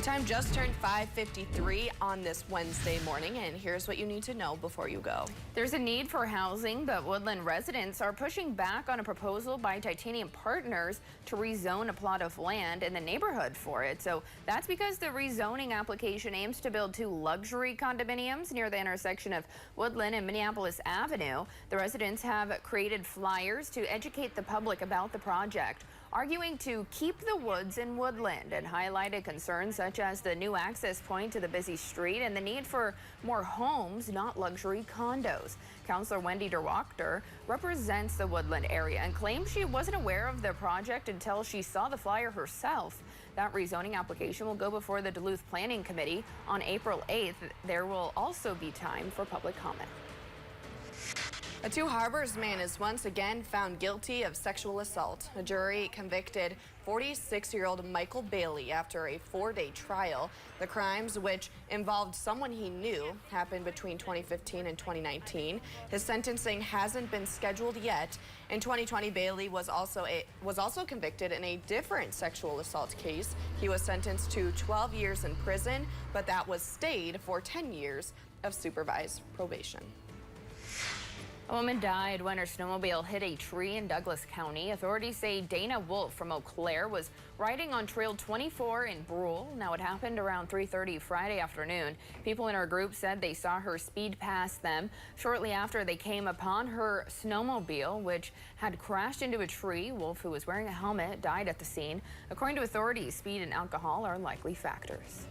The time just turned 5:53 on this Wednesday morning, and here's what you need to know before you go. There's a need for housing, but Woodland residents are pushing back on a proposal by Titanium Partners to rezone a plot of land in the neighborhood for it. So that's because the rezoning application aims to build 2 luxury condominiums near the intersection of Woodland and Minneapolis Avenue. The residents have created flyers to educate the public about the project, arguing to keep the woods in Woodland, and highlighted concerns such as the new access point to the busy street and the need for more homes, not luxury condos. Councillor Wendy DeWachter represents the Woodland area and claims she wasn't aware of the project until she saw the flyer herself. That rezoning application will go before the Duluth Planning Committee on April 8th. There will also be time for public comment. A Two Harbors man is once again found guilty of sexual assault. A jury convicted 46-year-old Michael Bailey after a 4-day trial. The crimes, which involved someone he knew, happened between 2015 and 2019. His sentencing hasn't been scheduled yet. In 2020, Bailey was also convicted in a different sexual assault case. He was sentenced to 12 years in prison, but that was stayed for 10 years of supervised probation. A woman died when her snowmobile hit a tree in Douglas County. Authorities say Dana Wolf from Eau Claire was riding on Trail 24 in Brule. Now, it happened around 3:30 Friday afternoon. People in her group said they saw her speed past them. Shortly after, they came upon her snowmobile, which had crashed into a tree. Wolf, who was wearing a helmet, died at the scene. According to authorities, speed and alcohol are likely factors.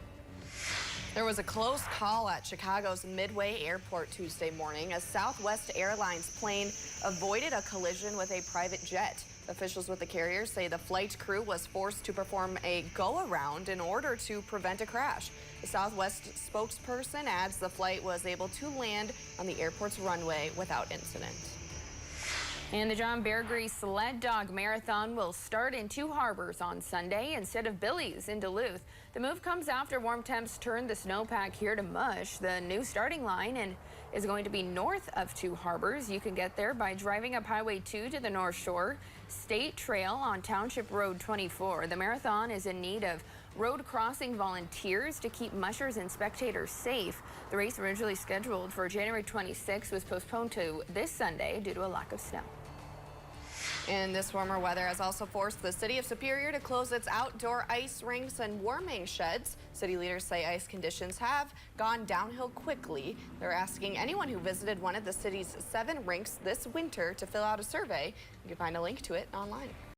There was a close call at Chicago's Midway Airport Tuesday morning as Southwest Airlines plane avoided a collision with a private jet. Officials with the carrier say the flight crew was forced to perform a go-around in order to prevent a crash. The Southwest spokesperson adds the flight was able to land on the airport's runway without incident. And the John Bear Grease Sled Dog Marathon will start in Two Harbors on Sunday instead of Billy's in Duluth. The move comes after warm temps turned the snowpack here to mush. The new starting line is going to be north of Two Harbors. You can get there by driving up Highway 2 to the North Shore State Trail on Township Road 24. The marathon is in need of road crossing volunteers to keep mushers and spectators safe. The race, originally scheduled for January 26, was postponed to this Sunday due to a lack of snow. And this warmer weather has also forced the city of Superior to close its outdoor ice rinks and warming sheds. City leaders say ice conditions have gone downhill quickly. They're asking anyone who visited one of the city's 7 rinks this winter to fill out a survey. You can find a link to it online.